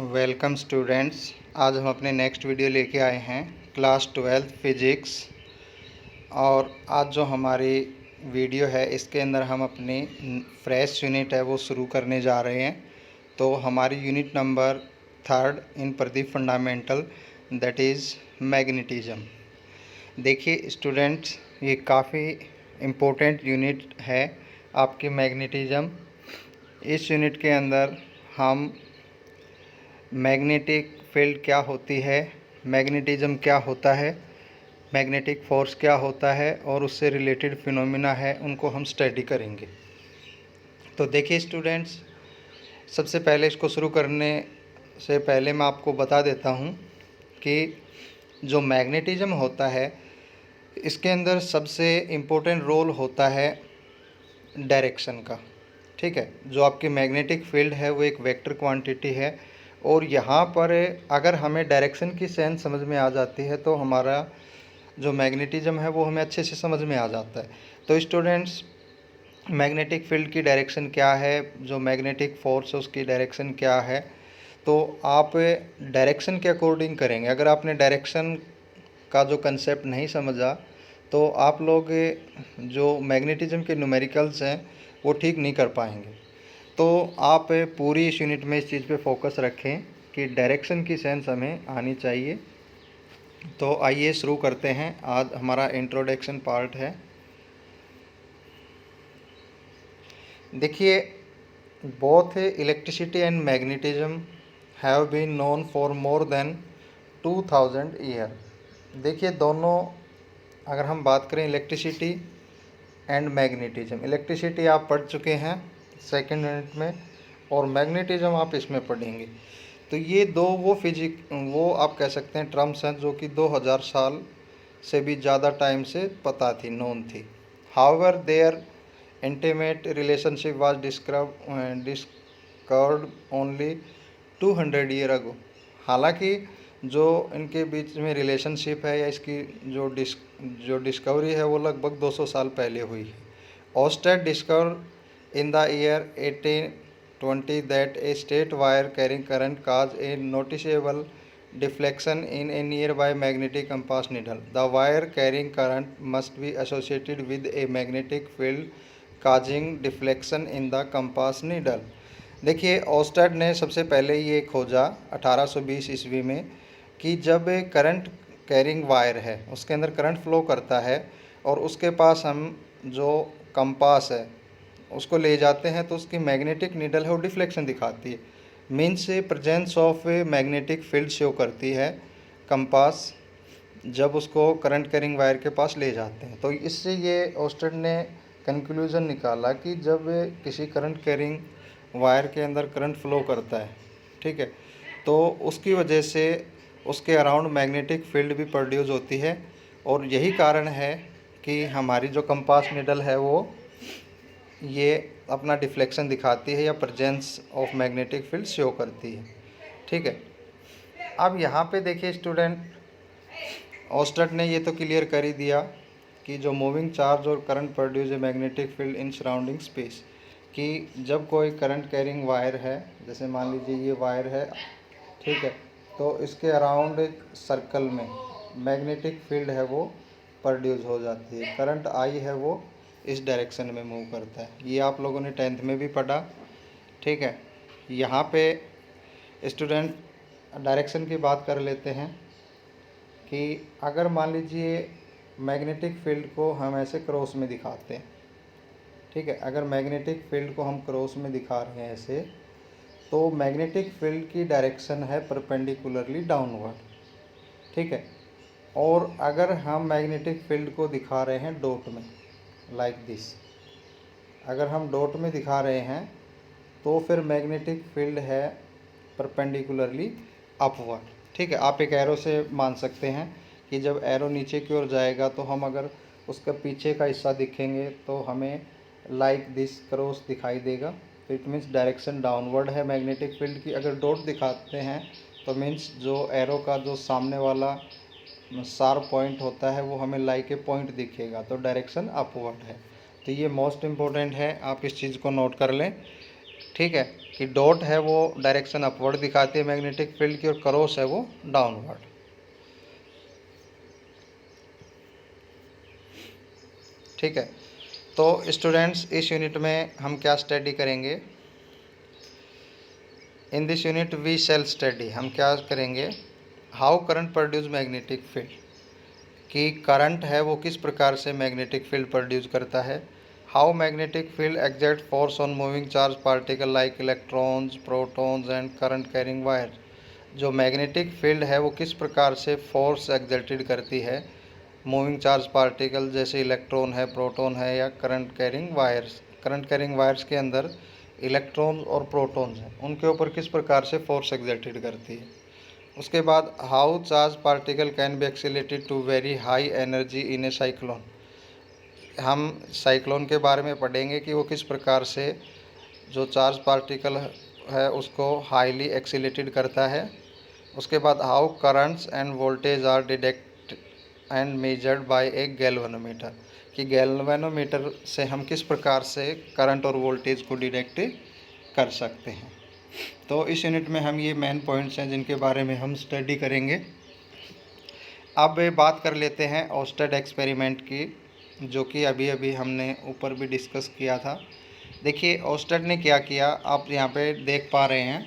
Welcome students. आज हम अपने नेक्स्ट वीडियो लेके आए हैं क्लास 12 फिज़िक्स। और आज जो हमारी वीडियो है इसके अंदर हम अपनी फ्रेश यूनिट है वो शुरू करने जा रहे हैं। तो हमारी unit number 3 in Pradeep fundamental, that is magnetism. देखिए स्टूडेंट्स, ये काफ़ी इम्पोर्टेंट यूनिट है आपकी मैग्नेटिज्म। इस यूनिट के अंदर हम मैग्नेटिक फील्ड क्या होती है, मैग्नेटिज्म क्या होता है, मैग्नेटिक फोर्स क्या होता है और उससे रिलेटेड फिनोमिना है उनको हम स्टडी करेंगे। तो देखिए स्टूडेंट्स, सबसे पहले इसको शुरू करने से पहले मैं आपको बता देता हूँ कि जो मैग्नेटिज्म होता है इसके अंदर सबसे इम्पोर्टेंट रोल होता है डायरेक्शन का। ठीक है, जो आपकी मैग्नेटिक फील्ड है वो एक वेक्टर क्वांटिटी है और यहाँ पर अगर हमें डायरेक्शन की सेंस समझ में आ जाती है तो हमारा जो मैग्नेटिज्म है वो हमें अच्छे से समझ में आ जाता है। तो स्टूडेंट्स, मैग्नेटिक फील्ड की डायरेक्शन क्या है, जो मैग्नेटिक फोर्स है उसकी डायरेक्शन क्या है, तो आप डायरेक्शन के अकॉर्डिंग करेंगे। अगर आपने डायरेक्शन का जो कंसेप्ट नहीं समझा तो आप लोग जो मैग्नेटिज्म के न्यूमेरिकल्स हैं वो ठीक नहीं कर पाएंगे। तो आप पूरी इस यूनिट में इस चीज़ पे फोकस रखें कि डायरेक्शन की सेंस हमें आनी चाहिए। तो आइए शुरू करते हैं। आज हमारा इंट्रोडक्शन पार्ट है। देखिए, both electricity and magnetism have been known for more than 2000 year. देखिए, दोनों अगर हम बात करें इलेक्ट्रिसिटी एंड मैग्नेटिज्म, इलेक्ट्रिसिटी आप पढ़ चुके हैं सेकेंड यूनिट में और मैग्नेटिज्म आप इसमें पढ़ेंगे। तो ये दो वो आप कह सकते हैं टर्म्स हैं जो कि 2000 साल से भी ज़्यादा टाइम से पता थी, नोन थी। However there intimate relationship was discovered only 200 year ago. हालांकि जो इनके बीच में रिलेशनशिप है या इसकी जो डिस्कवरी है वो लगभग 200 साल पहले हुई है। Oersted discover in the year 1820 that a straight wire carrying current cause A noticeable deflection in a nearby magnetic compass needle. The wire carrying current must be associated with a magnetic field causing deflection in the compass needle. देखिए, Oersted ने सबसे पहले ये खोजा 1820 ईस्वी में कि जब करंट कैरिंग वायर है उसके अंदर करंट फ्लो करता है और उसके पास हम जो कंपास है उसको ले जाते हैं तो उसकी मैग्नेटिक नीडल है वो डिफ्लेक्शन दिखाती है, means presence of magnetic field show करती है कंपास जब उसको करंट कैरिंग वायर के पास ले जाते हैं। तो इससे ये ऑस्टेड ने कंक्लूज़न निकाला कि जब किसी करंट कैरिंग वायर के अंदर करंट फ्लो करता है, ठीक है, तो उसकी वजह से उसके अराउंड मैग्नेटिक फील्ड भी प्रोड्यूस होती है और यही कारण है कि हमारी जो कंपास नीडल है वो ये अपना डिफ्लेक्शन दिखाती है या presence of magnetic field show करती है। ठीक है, अब यहाँ पे देखिए स्टूडेंट, ऑस्टेड ने ये तो क्लियर कर ही दिया कि जो मूविंग चार्ज और current produce a magnetic field in surrounding space, कि जब कोई करंट कैरिंग वायर है, जैसे मान लीजिए ये वायर है, ठीक है, तो इसके अराउंड एक सर्कल में मैग्नेटिक फील्ड है वो प्रोड्यूस हो जाती है। करंट आई है वो इस डायरेक्शन में मूव करता है। ये आप लोगों ने 10th में भी पढ़ा। ठीक है, यहाँ पे स्टूडेंट डायरेक्शन की बात कर लेते हैं कि अगर मान लीजिए मैग्नेटिक फील्ड को हम ऐसे क्रॉस में दिखाते हैं, ठीक है, अगर मैग्नेटिक फील्ड को हम क्रॉस में दिखा रहे हैं ऐसे, तो मैग्नेटिक फील्ड की डायरेक्शन है परपेंडिकुलरली डाउनवर्ड। ठीक है, और अगर हम मैग्नेटिक फील्ड को दिखा रहे हैं डॉट में, लाइक दिस, अगर हम डॉट में दिखा रहे हैं तो फिर मैग्नेटिक फील्ड है परपेंडिकुलरली अपवर्ड। ठीक है, आप एक एरो से मान सकते हैं कि जब एरो नीचे की ओर जाएगा तो हम अगर उसका पीछे का हिस्सा दिखेंगे तो हमें लाइक दिस क्रॉस दिखाई देगा, तो इट मीन्स डायरेक्शन डाउनवर्ड है मैग्नेटिक फील्ड की। अगर डॉट दिखाते हैं तो मीन्स जो एरो का जो सामने वाला शार्प पॉइंट होता है वो हमें लाइक ए पॉइंट दिखेगा, तो डायरेक्शन अपवर्ड है। तो ये मोस्ट इम्पोर्टेंट है, आप इस चीज़ को नोट कर लें ठीक है, कि डॉट है वो डायरेक्शन अपवर्ड दिखाती है मैग्नेटिक फील्ड की और क्रॉस है वो डाउनवर्ड। ठीक है, तो स्टूडेंट्स इस यूनिट में हम क्या स्टडी करेंगे? In this unit we shall study, हम क्या करेंगे? How current produce magnetic field, कि करंट है वो किस प्रकार से मैग्नेटिक फील्ड प्रोड्यूस करता है। How magnetic field exert force on moving charge particle like electrons, protons and current carrying wire, जो मैग्नेटिक फील्ड है वो किस प्रकार से फोर्स एग्जर्टेड करती है मूविंग चार्ज पार्टिकल जैसे इलेक्ट्रॉन है, प्रोटॉन है या current carrying wires. Current carrying wires के अंदर इलेक्ट्रॉन और प्रोटॉन्स हैं, उनके ऊपर किस प्रकार से फोर्स एग्जर्टेड करती है। उसके बाद how charge particle can be accelerated to very high energy in a cyclone, हम साइक्लोन के बारे में पढ़ेंगे कि वो किस प्रकार से जो चार्ज पार्टिकल है उसको हाईली एक्सीलेटेड करता है। उसके बाद how currents and voltage are detect and measured by a galvanometer, कि गैल्वेनोमीटर से हम किस प्रकार से करंट और वोल्टेज को डिटेक्ट कर सकते हैं। तो इस यूनिट में हम ये मेन पॉइंट्स हैं जिनके बारे में हम स्टडी करेंगे। अब बात कर लेते हैं ओस्टेड एक्सपेरिमेंट की, जो कि अभी अभी हमने ऊपर भी डिस्कस किया था। देखिए ओस्टेड ने क्या किया, आप यहाँ पे देख पा रहे हैं,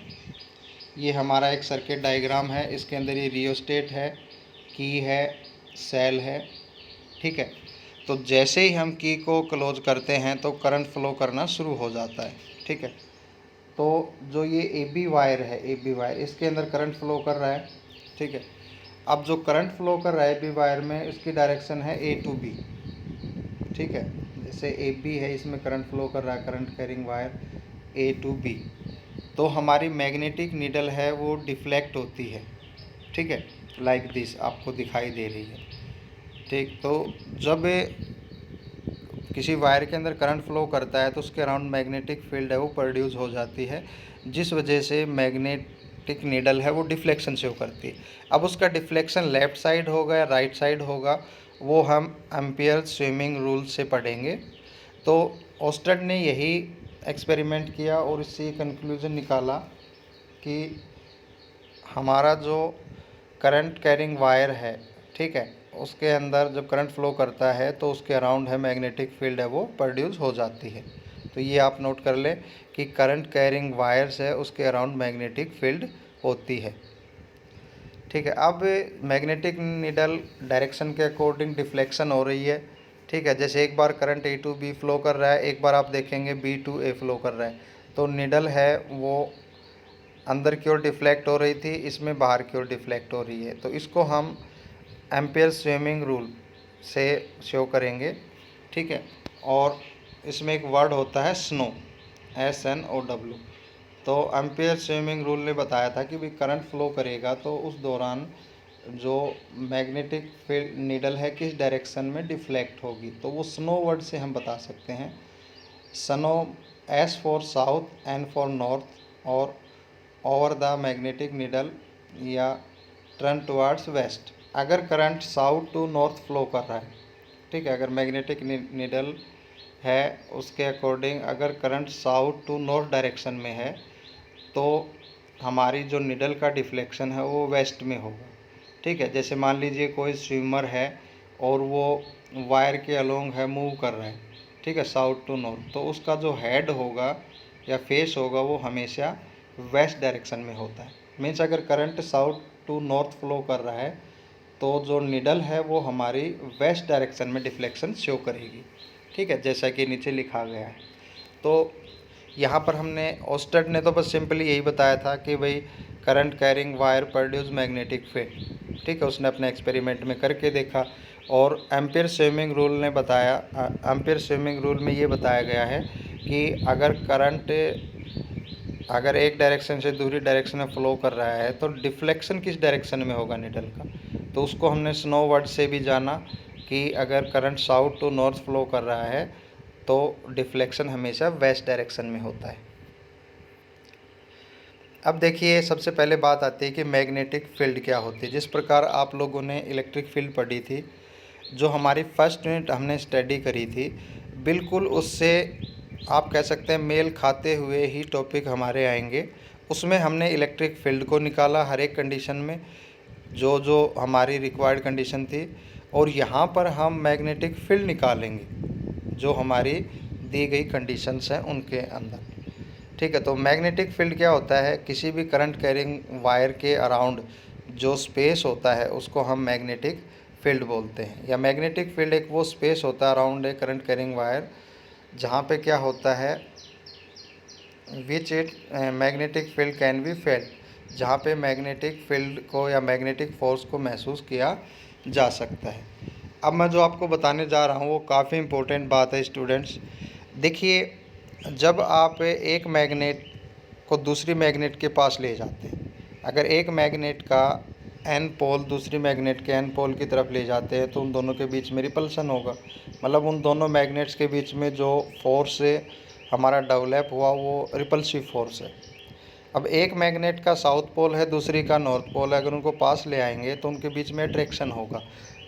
ये हमारा एक सर्किट डायग्राम है, इसके अंदर ये रियोस्टेट है, की है, सेल है। ठीक है, तो जैसे ही हम की को क्लोज करते हैं तो करंट फ्लो करना शुरू हो जाता है। ठीक है, तो जो ये ए बी वायर है, ए बी वायर, इसके अंदर करंट फ्लो कर रहा है। ठीक है, अब जो करंट फ्लो कर रहा है ए बी वायर में, इसकी डायरेक्शन है ए टू बी। ठीक है, जैसे ए बी है, इसमें करंट फ्लो कर रहा है, current carrying wire A to B, तो हमारी मैग्नेटिक नीडल है वो डिफ्लेक्ट होती है। ठीक है, लाइक दिस आपको दिखाई दे रही है। ठीक, तो जब किसी वायर के अंदर करंट फ्लो करता है तो उसके अराउंड मैग्नेटिक फील्ड है वो प्रोड्यूस हो जाती है, जिस वजह से मैग्नेटिक नीडल है वो डिफ्लेक्शन शो करती है। अब उसका डिफ्लेक्शन लेफ़्ट साइड होगा या राइट साइड होगा, वो हम एम्पियर स्विमिंग रूल से पढ़ेंगे। तो ओस्टेड ने यही एक्सपेरिमेंट किया और इससे कंक्लूजन निकाला कि हमारा जो करंट कैरिंग वायर है, ठीक है, उसके अंदर जब करंट फ्लो करता है तो उसके अराउंड है मैग्नेटिक फील्ड है वो प्रोड्यूस हो जाती है। तो ये आप नोट कर लें कि करंट कैरिंग वायर्स है उसके अराउंड मैग्नेटिक फील्ड होती है। ठीक है, अब मैग्नेटिक नीडल डायरेक्शन के अकॉर्डिंग डिफ्लेक्शन हो रही है। ठीक है, जैसे एक बार current A to B flow कर रहा है, एक बार आप देखेंगे बी टू ए फ्लो कर रहा है, तो नीडल है वो अंदर की ओर डिफ्लेक्ट हो रही थी, इसमें बाहर की ओर डिफ्लेक्ट हो रही है। तो इसको हम एम्पियर स्विमिंग रूल से शो करेंगे। ठीक है, और इसमें एक वर्ड होता है स्नो, SNOW। तो एम्पियर स्विमिंग रूल ने बताया था कि भी करंट फ्लो करेगा तो उस दौरान जो मैग्नेटिक फील्ड नीडल है किस डायरेक्शन में डिफ्लेक्ट होगी, तो वो स्नो वर्ड से हम बता सकते हैं। Snow, S for south, N for north, और ओवर द मैग्नेटिक नीडल या टर्न टुवर्ड्स वेस्ट। अगर current south to north flow कर रहा है, ठीक है, अगर मैग्नेटिक नीडल है उसके अकॉर्डिंग अगर current south to north direction में है तो हमारी जो नीडल का डिफ्लेक्शन है वो वेस्ट में होगा। ठीक है, जैसे मान लीजिए कोई स्विमर है और वो वायर के अलोंग है मूव कर रहा है, ठीक है, साउथ टू नॉर्थ, तो उसका जो हेड होगा या फेस होगा वो हमेशा वेस्ट डायरेक्शन में होता है। मीन्स अगर current south to north flow कर रहा है तो जो नीडल है वो हमारी वेस्ट डायरेक्शन में डिफ्लेक्शन शो करेगी। ठीक है, जैसा कि नीचे लिखा गया है। तो यहाँ पर हमने ओस्टेड ने तो बस सिंपली यही बताया था कि भाई current carrying wire produce magnetic field. ठीक है, उसने अपने एक्सपेरिमेंट में करके देखा। और एम्पियर स्विमिंग रूल ने बताया, एम्पियर स्विमिंग रूल में ये बताया गया है कि अगर करंट अगर एक डायरेक्शन से दूसरी डायरेक्शन में फ्लो कर रहा है तो डिफ्लेक्शन किस डायरेक्शन में होगा नीडल का, तो उसको हमने स्नो वर्ड से भी जाना कि अगर current south to north flow कर रहा है तो डिफ्लेक्शन हमेशा वेस्ट डायरेक्शन में होता है। अब देखिए सबसे पहले बात आती है कि मैग्नेटिक फील्ड क्या होती है। जिस प्रकार आप लोगों ने इलेक्ट्रिक फील्ड पढ़ी थी, जो हमारी फर्स्ट यूनिट हमने स्टडी करी थी, बिल्कुल उससे आप कह सकते हैं मेल खाते हुए ही टॉपिक हमारे आएंगे। उसमें हमने इलेक्ट्रिक फील्ड को निकाला हर एक कंडीशन में, जो जो हमारी रिक्वायर्ड कंडीशन थी, और यहाँ पर हम मैग्नेटिक फील्ड निकालेंगे जो हमारी दी गई कंडीशंस हैं उनके अंदर। ठीक है, तो मैग्नेटिक फील्ड क्या होता है? किसी भी करंट कैरिंग वायर के अराउंड जो स्पेस होता है उसको हम मैग्नेटिक फील्ड बोलते हैं। या मैग्नेटिक फील्ड एक वो स्पेस होता है around a current carrying wire जहाँ पे क्या होता है, which it magnetic field can be felt, जहाँ पे मैग्नेटिक फील्ड को या मैग्नेटिक फोर्स को महसूस किया जा सकता है। अब मैं जो आपको बताने जा रहा हूँ वो काफ़ी इम्पोर्टेंट बात है स्टूडेंट्स। देखिए, जब आप एक मैग्नेट को दूसरी मैग्नेट के पास ले जाते हैं, अगर एक मैग्नेट का एन पोल दूसरी मैग्नेट के एन पोल की तरफ ले जाते हैं तो उन दोनों के बीच में रिपल्सन होगा। मतलब उन दोनों मैग्नेट्स के बीच में जो फोर्स हमारा डेवलप हुआ वो रिपल्सिव फोर्स है। अब एक मैग्नेट का साउथ पोल है, दूसरी का नॉर्थ पोल है, अगर उनको पास ले आएंगे तो उनके बीच में अट्रैक्शन होगा।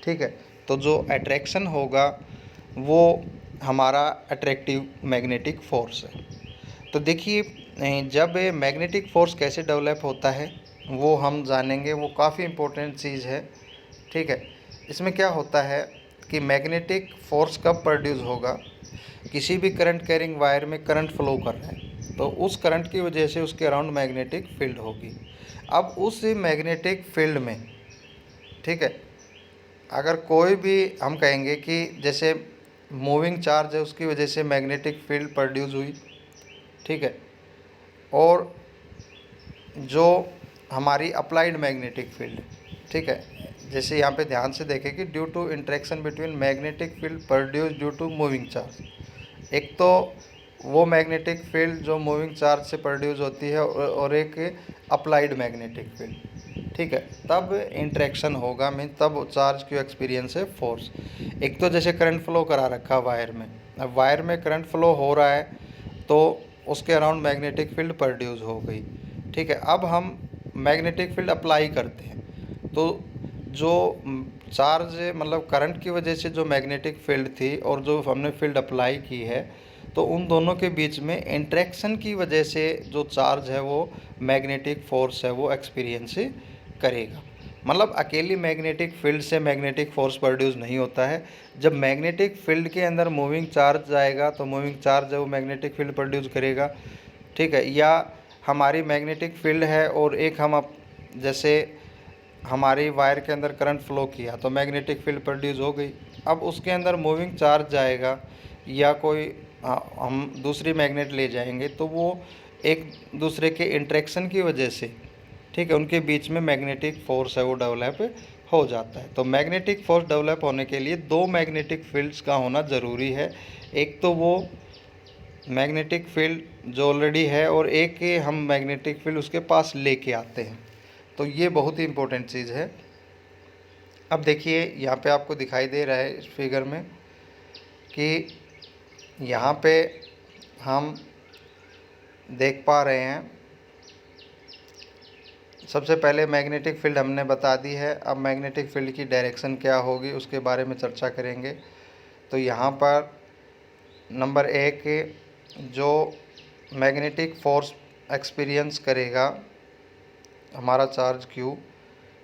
ठीक है, तो जो अट्रैक्शन होगा वो हमारा अट्रैक्टिव मैग्नेटिक फोर्स है। तो देखिए, जब मैग्नेटिक फोर्स कैसे डेवलप होता है वो हम जानेंगे, वो काफ़ी इम्पोर्टेंट चीज़ है। ठीक है, इसमें क्या होता है कि मैग्नेटिक फोर्स कब प्रोड्यूस होगा? किसी भी करंट कैरिंग वायर में करंट फ्लो कर रहा है तो उस करंट की वजह से उसके अराउंड मैग्नेटिक फील्ड होगी। अब उस मैग्नेटिक फील्ड में, ठीक है, अगर कोई भी हम कहेंगे कि जैसे मूविंग चार्ज है उसकी वजह से मैग्नेटिक फील्ड प्रोड्यूस हुई। ठीक है, और जो हमारी अप्लाइड मैग्नेटिक फील्ड, ठीक है, जैसे यहाँ पे ध्यान से देखें कि due to interaction between magnetic field produce due to moving charge. एक तो वो मैग्नेटिक फील्ड जो मूविंग चार्ज से प्रोड्यूस होती है और एक अप्लाइड मैग्नेटिक फील्ड। ठीक है, तब इंटरेक्शन होगा, मीन तब चार्ज क्यों एक्सपीरियंस है फोर्स। एक तो जैसे करंट फ्लो करा रखा वायर में, अब वायर में करंट फ्लो हो रहा है तो उसके अराउंड मैग्नेटिक फील्ड प्रोड्यूस हो गई। ठीक है, अब हम मैग्नेटिक फील्ड अप्लाई करते हैं तो जो चार्ज मतलब करंट की वजह से जो मैग्नेटिक फील्ड थी और जो हमने फील्ड अप्लाई की है तो उन दोनों के बीच में इंटरेक्शन की वजह से जो चार्ज है वो मैग्नेटिक फोर्स है वो एक्सपीरियंस करेगा। मतलब अकेली मैग्नेटिक फील्ड से मैग्नेटिक फोर्स प्रोड्यूस नहीं होता है। जब मैग्नेटिक फील्ड के अंदर मूविंग चार्ज जाएगा तो मूविंग चार्ज है वो मैग्नेटिक फील्ड प्रोड्यूस करेगा। ठीक है, या हमारी मैग्नेटिक फील्ड है और एक हम जैसे हमारी वायर के अंदर करंट फ्लो किया तो मैग्नेटिक फील्ड प्रोड्यूस हो गई। अब उसके अंदर मूविंग चार्ज जाएगा या कोई हम दूसरी मैग्नेट ले जाएंगे तो वो एक दूसरे के इंटरेक्शन की वजह से, ठीक है, उनके बीच में मैग्नेटिक फोर्स है वो डेवलप हो जाता है। तो मैग्नेटिक फोर्स डेवलप होने के लिए दो मैग्नेटिक फील्ड्स का होना ज़रूरी है। एक तो वो मैग्नेटिक फील्ड जो ऑलरेडी है और एक हम मैग्नेटिक फील्ड उसके पास लेके आते हैं। तो ये बहुत ही इम्पोर्टेंट चीज़ है। अब देखिए यहाँ पे आपको दिखाई दे रहा है इस फिगर में कि यहाँ पे हम देख पा रहे हैं, सबसे पहले मैग्नेटिक फील्ड हमने बता दी है। अब मैग्नेटिक फील्ड की डायरेक्शन क्या होगी उसके बारे में चर्चा करेंगे। तो यहाँ पर नंबर एक, जो मैग्नेटिक फोर्स एक्सपीरियंस करेगा हमारा चार्ज Q,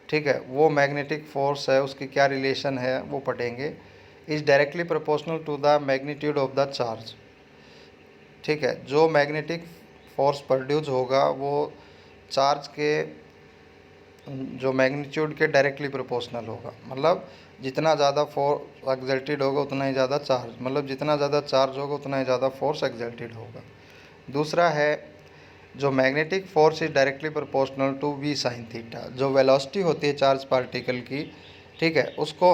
ठीक है, वो मैग्नेटिक फोर्स है उसकी क्या रिलेशन है वो पढ़ेंगे। Is directly proportional to the magnitude of the charge. ठीक है, जो मैग्नेटिक फोर्स प्रोड्यूस होगा वो चार्ज के जो मैग्नीट्यूड के डायरेक्टली प्रोपोर्शनल होगा। मतलब जितना ज़्यादा फोर्स एक्सर्टेड होगा उतना ही ज़्यादा चार्ज, मतलब जितना ज़्यादा चार्ज होगा उतना ही ज़्यादा फोर्स एक्सर्टेड होगा। दूसरा है जो magnetic force is directly proportional to v sine theta. जो वेलोसिटी होती है चार्ज पार्टिकल की, ठीक है, उसको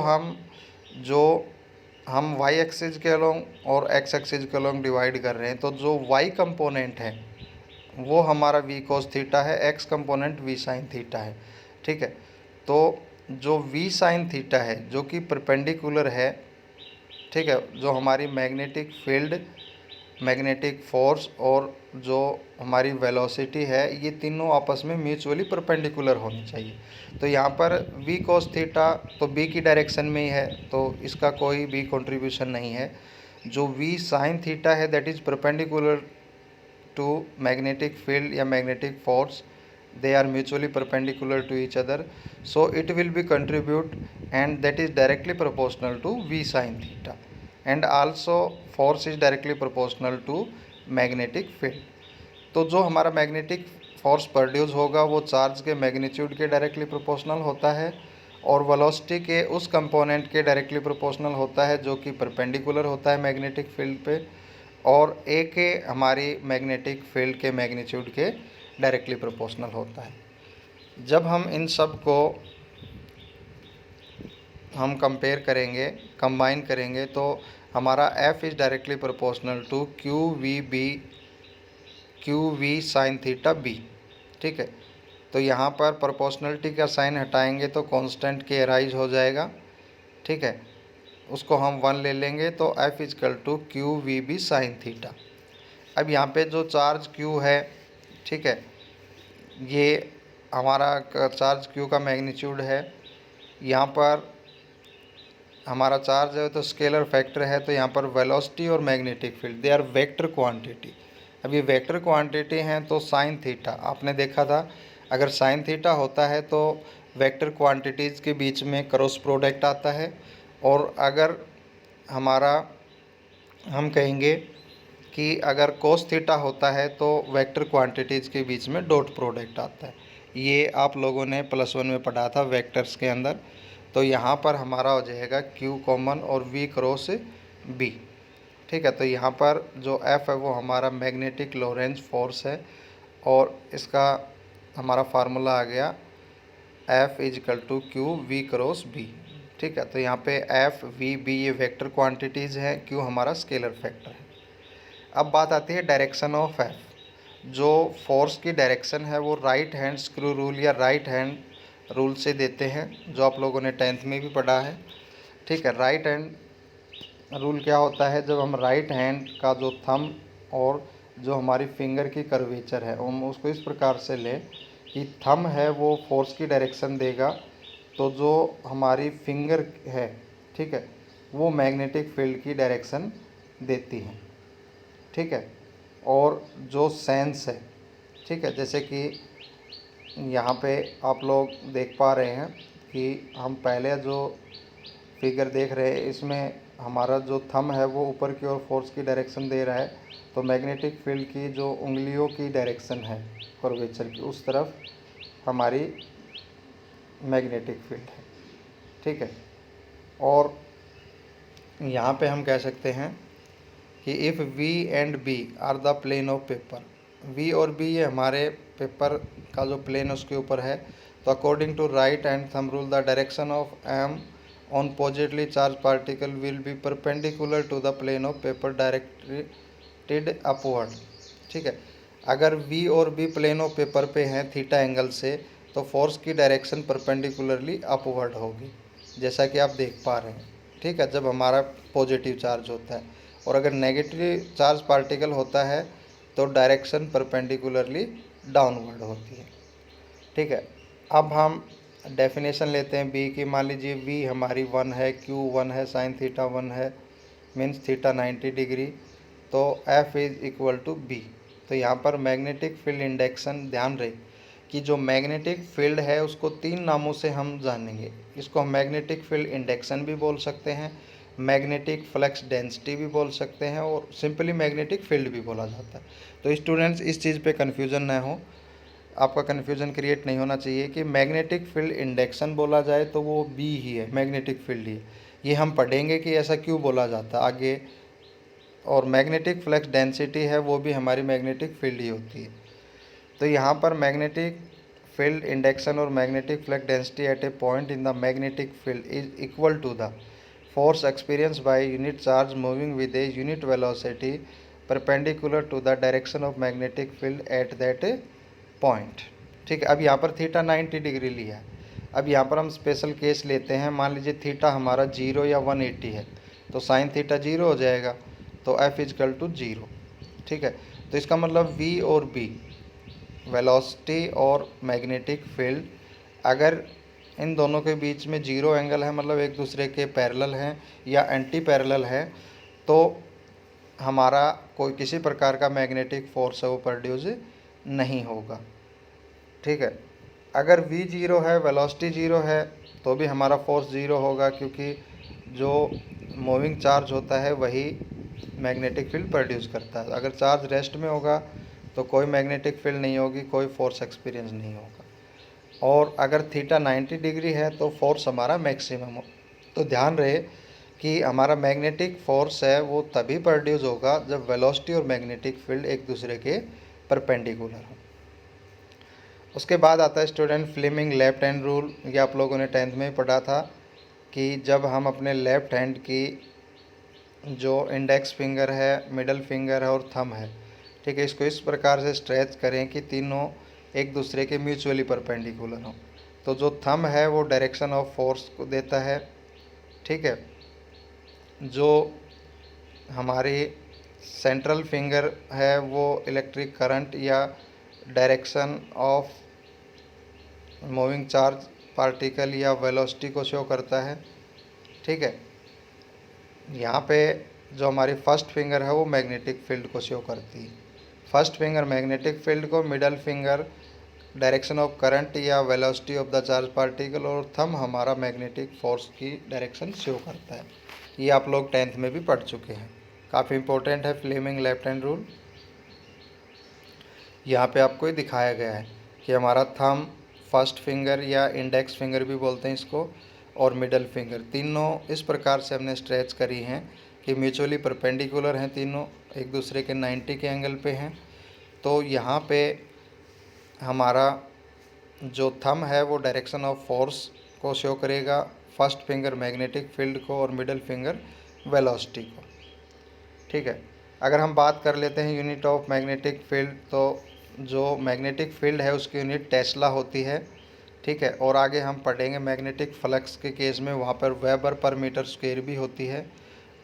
हम y एक्सिस के अलोंग और x एक्सिस के अलोंग डिवाइड कर रहे हैं तो जो y कंपोनेंट है वो हमारा v cos थीटा है, x component v sine theta है। ठीक है, तो जो v साइन थीटा है जो कि परपेंडिकुलर है, ठीक है, जो हमारी मैग्नेटिक फील्ड, मैग्नेटिक फोर्स और जो हमारी वेलोसिटी है ये तीनों आपस में म्यूचुअली परपेंडिकुलर होनी चाहिए। तो यहाँ पर v cos थीटा तो b की डायरेक्शन में ही है तो इसका कोई भी कंट्रीब्यूशन नहीं है। जो v साइन थीटा है that is perpendicular to magnetic field या magnetic force, they are mutually perpendicular to each other, so it will be contribute and that is directly proportional to v sin theta, and also force is directly proportional to magnetic field. तो जो हमारा magnetic force produce होगा वो charge के magnitude के directly proportional होता है और वेलोसिटी के उस कंपोनेंट के डायरेक्टली प्रोपोर्शनल होता है जो कि परपेंडिकुलर होता है मैग्नेटिक फील्ड पे, और ए के हमारी मैग्नेटिक फील्ड के मैग्नीट्यूड के डायरेक्टली प्रोपोर्शनल होता है। जब हम इन सब को हम कंपेयर करेंगे, कंबाइन करेंगे, तो हमारा F is directly proportional to Q V sine theta B. ठीक है, तो यहाँ पर प्रोपोर्शनलिटी का साइन हटाएंगे तो कांस्टेंट के अराइज हो जाएगा। ठीक है, उसको हम 1 ले लेंगे तो F equal to Q V B sine theta. अब यहाँ पे जो चार्ज Q है, ठीक है, ये हमारा चार्ज Q का मैग्नीट्यूड है। यहाँ पर हमारा चार्ज है तो स्केलर फैक्टर है, तो यहाँ पर वेलोसिटी और magnetic field they are vector quantity. अब ये वेक्टर क्वांटिटी हैं तो साइन थीटा आपने देखा था, अगर साइन थीटा होता है तो वेक्टर क्वांटिटीज़ के बीच में क्रॉस प्रोडक्ट आता है, और अगर हमारा हम कहेंगे कि अगर कोस थीटा होता है तो वेक्टर क्वांटिटीज़ के बीच में डॉट प्रोडक्ट आता है। ये आप लोगों ने +1 में पढ़ा था वेक्टर्स के अंदर। तो यहाँ पर हमारा हो जाएगा Q कॉमन और V क्रॉस B। ठीक है, तो यहाँ पर जो F है वो हमारा मैग्नेटिक लोरेंज फोर्स है, और इसका हमारा फार्मूला आ गया F equal to Q V cross B। ठीक है, तो यहाँ पे F V B ये वेक्टर क्वांटिटीज़ हैं, Q हमारा स्केलर फैक्टर है। अब बात आती है डायरेक्शन ऑफ F। जो फोर्स की डायरेक्शन है वो राइट हैंड स्क्रू रूल या राइट हैंड रूल से देते हैं, जो आप लोगों ने 10th में भी पढ़ा है। ठीक है, राइट हैंड रूल क्या होता है, जब हम राइट हैंड का जो थंब और जो हमारी फिंगर की कर्वेचर है हम उसको इस प्रकार से लें कि थंब है वो फोर्स की डायरेक्शन देगा, तो जो हमारी फिंगर है, ठीक है, वो मैग्नेटिक फील्ड की डायरेक्शन देती है। ठीक है, और जो सेंस है, ठीक है, जैसे कि यहाँ पे आप लोग देख पा रहे हैं कि हम पहले जो फिगर देख रहे हैं इसमें हमारा जो थंब है वो ऊपर की ओर फोर्स की डायरेक्शन दे रहा है, तो मैग्नेटिक फील्ड की जो उंगलियों की डायरेक्शन है कर्वेचर की उस तरफ हमारी मैग्नेटिक फील्ड है। ठीक है, और यहाँ पे हम कह सकते हैं कि if V and B are the plane of paper, V और B ये हमारे पेपर का जो प्लेन उसके ऊपर है, तो according to right hand thumb rule the direction of M on positively charge particle will be perpendicular to the plane of paper directed upward. ठीक है, अगर V और B प्लेन ऑफ पेपर पे हैं थीटा एंगल से, तो force की direction perpendicularly upward होगी, जैसा कि आप देख पा रहे हैं। ठीक है, जब हमारा पॉजिटिव चार्ज होता है, और अगर नेगेटिव चार्ज पार्टिकल होता है तो डायरेक्शन परपेंडिकुलरली डाउनवर्ड होती है। ठीक है, अब हम डेफिनेशन लेते हैं B की। मान लीजिए V हमारी 1 है, Q 1 है, साइन थीटा 1 है, मीन्स थीटा 90 डिग्री, तो F is equal to B। तो यहाँ पर मैग्नेटिक फील्ड इंडेक्शन, ध्यान रहे कि जो मैग्नेटिक फील्ड है उसको 3 नामों से हम जानेंगे। इसको हम मैग्नेटिक फील्ड इंडेक्शन भी बोल सकते हैं, मैग्नेटिक फ्लक्स डेंसिटी भी बोल सकते हैं, और सिंपली मैग्नेटिक फील्ड भी बोला जाता है। तो स्टूडेंट्स इस चीज़ पे कन्फ्यूज़न ना हो, आपका कन्फ्यूज़न क्रिएट नहीं होना चाहिए कि मैग्नेटिक फील्ड इंडेक्शन बोला जाए तो वो बी ही है, मैग्नेटिक फील्ड ही है। ये हम पढ़ेंगे कि ऐसा क्यों बोला जाता है आगे। और मैग्नेटिक फ्लक्स डेंसिटी है वो भी हमारी मैग्नेटिक फील्ड ही होती है। तो यहाँ पर मैग्नेटिक फील्ड इंडेक्शन और magnetic flux density at a point in the magnetic field is equal to the force experienced by unit charge moving with a unit velocity perpendicular to the direction of magnetic field at that point। ठीक है, अब यहाँ पर theta 90 degree लिया है। अब यहाँ पर हम स्पेशल केस लेते हैं, मान लीजिए थीटा हमारा 0 या 180 है, तो साइन थीटा 0 हो जाएगा, तो F इजकल टू 0। ठीक है, तो इसका मतलब V और B वेलोसिटी और मैग्नेटिक फील्ड अगर इन दोनों के बीच में 0 एंगल है, मतलब एक दूसरे के पैरेलल हैं या एंटी पैरेलल है, तो हमारा कोई किसी प्रकार का मैग्नेटिक फोर्स है वो प्रोड्यूस नहीं होगा। ठीक है, अगर v ज़ीरो है, वेलोसिटी ज़ीरो है, तो भी हमारा फोर्स ज़ीरो होगा, क्योंकि जो मूविंग चार्ज होता है वही मैग्नेटिक फील्ड प्रोड्यूस करता है। अगर चार्ज रेस्ट में होगा तो कोई मैग्नेटिक फील्ड नहीं होगी, कोई फोर्स एक्सपीरियंस नहीं होगा। और अगर थीटा 90 डिग्री है तो फोर्स हमारा मैक्सिमम हो। तो ध्यान रहे कि हमारा मैग्नेटिक फोर्स है वो तभी प्रोड्यूस होगा जब वेलोसिटी और मैग्नेटिक फील्ड एक दूसरे के परपेंडिकुलर हो। उसके बाद आता है student Fleming left hand rule. ये आप लोगों ने 10th में पढ़ा था कि जब हम अपने लेफ्ट हैंड की जो इंडेक्स फिंगर है, मिडल फिंगर है और थंब है, ठीक है, इसको इस प्रकार से स्ट्रेच करें कि तीनों एक दूसरे के म्यूचुअली परपेंडिकुलर हों, तो जो थंब है वो डायरेक्शन ऑफ फोर्स को देता है। ठीक है, जो हमारी सेंट्रल फिंगर है वो इलेक्ट्रिक करंट या direction of moving charge particle या वेलोसिटी को शो करता है। ठीक है, यहाँ पे जो हमारी फर्स्ट फिंगर है वो मैग्नेटिक फील्ड को शो करती है। फर्स्ट फिंगर मैग्नेटिक फील्ड को, middle finger direction of current या velocity of the charge particle, और थंब हमारा मैग्नेटिक फोर्स की डायरेक्शन शो करता है। ये आप लोग 10th में भी पढ़ चुके हैं, काफ़ी इंपॉर्टेंट है फ्लेमिंग लेफ्ट हैंड रूल। यहाँ पे आपको ये दिखाया गया है कि हमारा थंब, फर्स्ट फिंगर या इंडेक्स फिंगर भी बोलते हैं इसको, और मिडल फिंगर, तीनों इस प्रकार से हमने स्ट्रेच करी हैं कि म्यूचुअली परपेंडिकुलर हैं, तीनों एक दूसरे के 90 के एंगल पे हैं। तो यहाँ पे हमारा जो थंब है वो डायरेक्शन ऑफ फोर्स को शो करेगा, फर्स्ट फिंगर मैग्नेटिक फील्ड को और मिडल फिंगर वेलोसिटी को। ठीक है, अगर हम बात कर लेते हैं यूनिट ऑफ मैग्नेटिक फील्ड, तो जो मैग्नेटिक फील्ड है उसकी यूनिट टेस्ला होती है। ठीक है, और आगे हम पढ़ेंगे मैग्नेटिक फ्लक्स के केस में वहाँ पर वेबर पर मीटर स्क्वायर भी होती है,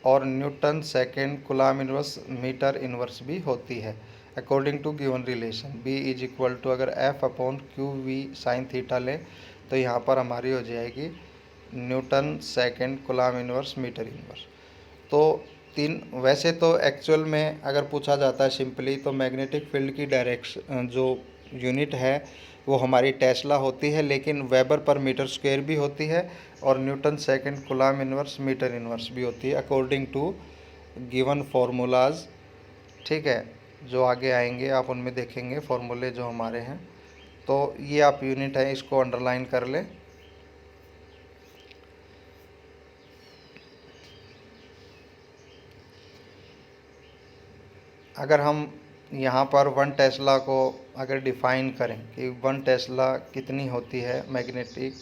और newton second coulomb inverse metre inverse भी होती है according to given relation B is equal to, अगर F/QV साइन थीटा लें तो यहाँ पर हमारी हो जाएगी newton second coulomb inverse metre inverse. तो तीन, वैसे तो एक्चुअल में अगर पूछा जाता है सिंपली, तो मैग्नेटिक फील्ड की डायरेक्शन जो यूनिट है वो हमारी टेस्ला होती है, लेकिन वेबर पर मीटर स्क्वायर भी होती है और newton second coulomb inverse metre inverse भी होती है अकॉर्डिंग टू गिवन फार्मूलाज। ठीक है, जो आगे आएंगे आप उनमें देखेंगे फार्मूले जो हमारे हैं। तो ये आप यूनिट है, इसको अंडरलाइन कर लें। अगर हम यहाँ पर 1 टेस्ला को अगर डिफ़ाइन करें कि 1 टेस्ला कितनी होती है मैग्नेटिक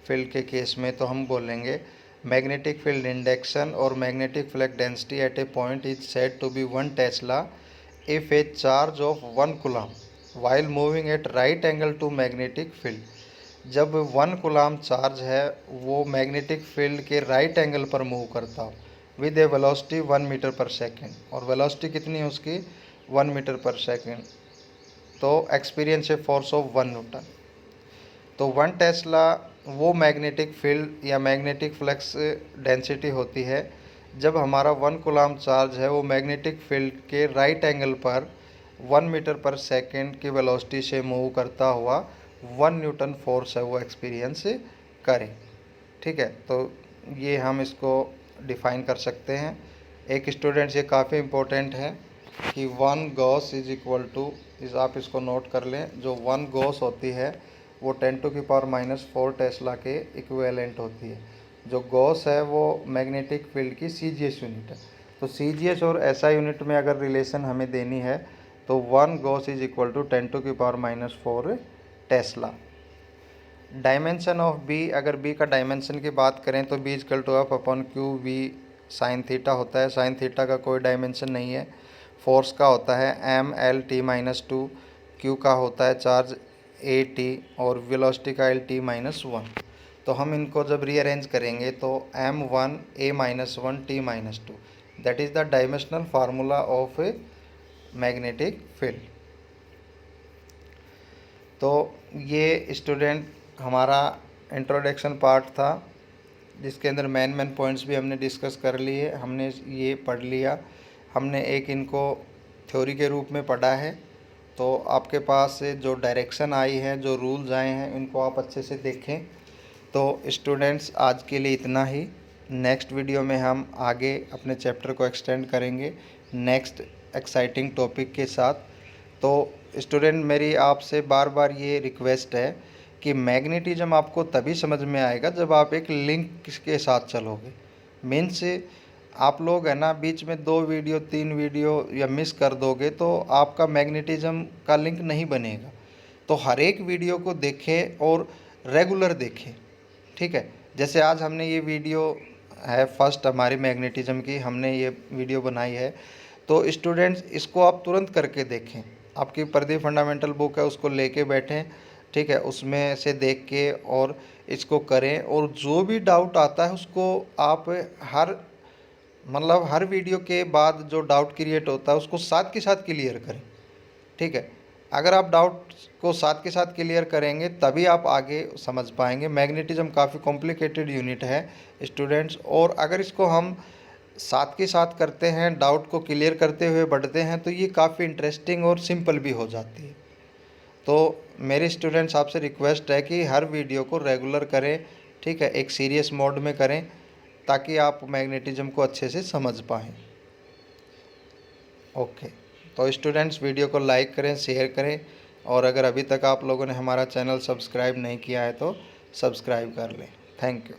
फील्ड के केस में, तो हम बोलेंगे मैग्नेटिक फील्ड इंडक्शन और magnetic flux density at a point is said to be 1 tesla if a charge of 1 coulomb while moving at right angle to magnetic field. जब 1 कूलम चार्ज है वो magnetic field के right angle पर move करता हो with a velocity 1 metre per second, और velocity कितनी है उसकी 1 मीटर पर सेकेंड, तो experience a force of 1 Newton. तो 1 टेस्ला वो मैग्नेटिक फील्ड या मैग्नेटिक फ्लक्स डेंसिटी होती है जब हमारा 1 कूलम चार्ज है वो मैग्नेटिक फील्ड के राइट एंगल पर 1 मीटर पर सेकेंड की वेलोसिटी से मूव करता हुआ 1 न्यूटन फोर्स है वो एक्सपीरियंस करे। ठीक है, तो ये हम इसको डिफ़ाइन कर सकते हैं। एक स्टूडेंट्स, ये काफ़ी इम्पोर्टेंट है कि 1 गॉस इज इक्वल टू, आप इसको नोट कर लें, जो 1 गॉस होती है वो 10⁻⁻⁴ टेस्ला के इक्विवेलेंट होती है। जो गॉस है वो मैग्नेटिक फील्ड की CGS यूनिट है। तो CGS और SI यूनिट में अगर रिलेशन हमें देनी है तो 1 gauss is equal to 10⁻⁴ tesla. Dimension of B, अगर B का डायमेंशन की बात करें तो B equal to F/QV sine theta होता है। साइन थीटा का कोई डायमेंशन नहीं है। फोर्स का होता है mLt-2, Q का होता है चार्ज AT, और वेलोसिटी का LT-1। तो हम इनको जब रीअरेंज करेंगे तो m1 a-1 t-2, that is the dimensional formula of magnetic field. तो ये स्टूडेंट हमारा इंट्रोडक्शन पार्ट था, जिसके अंदर मेन पॉइंट्स भी हमने डिस्कस कर लिए, हमने ये पढ़ लिया हमने एक इनको थ्योरी के रूप में पढ़ा है। तो आपके पास से जो डायरेक्शन आई है, जो रूल्स आए हैं, इनको आप अच्छे से देखें। तो स्टूडेंट्स, आज के लिए इतना ही। नेक्स्ट वीडियो में हम आगे अपने चैप्टर को एक्सटेंड करेंगे नेक्स्ट एक्साइटिंग टॉपिक के साथ। तो स्टूडेंट, मेरी आपसे बार बार ये रिक्वेस्ट है कि मैग्नेटिज्म आपको तभी समझ में आएगा जब आप एक लिंक के साथ चलोगे। मीन्स आप लोग है ना, बीच में 2 वीडियो 3 वीडियो या मिस कर दोगे तो आपका मैग्नेटिज्म का लिंक नहीं बनेगा। तो हर एक वीडियो को देखें और रेगुलर देखें, ठीक है। जैसे आज हमने ये वीडियो है फर्स्ट हमारी मैग्नेटिज्म की, हमने ये वीडियो बनाई है। तो स्टूडेंट्स, इसको आप तुरंत करके देखें। आपकी प्रदीप फंडामेंटल बुक है, उसको लेके बैठें, ठीक है। उसमें से देख के और इसको करें, और जो भी डाउट आता है उसको आप हर वीडियो के बाद जो डाउट क्रिएट होता है उसको साथ के साथ क्लियर करें, ठीक है। अगर आप डाउट को साथ के साथ क्लियर करेंगे तभी आप आगे समझ पाएंगे। मैग्नेटिज्म काफ़ी कॉम्प्लिकेटेड यूनिट है स्टूडेंट्स, और अगर इसको हम साथ के साथ करते हैं, डाउट को क्लियर करते हुए बढ़ते हैं, तो ये काफ़ी इंटरेस्टिंग और सिंपल भी हो जाती है। तो मेरे स्टूडेंट्स, आपसे रिक्वेस्ट है कि हर वीडियो को रेगुलर करें, ठीक है, एक सीरियस मोड में करें, ताकि आप मैग्नेटिज्म को अच्छे से समझ पाएँ। ओके, तो स्टूडेंट्स, वीडियो को लाइक करें, शेयर करें, और अगर अभी तक आप लोगों ने हमारा चैनल सब्सक्राइब नहीं किया है तो सब्सक्राइब कर लें। Thank you.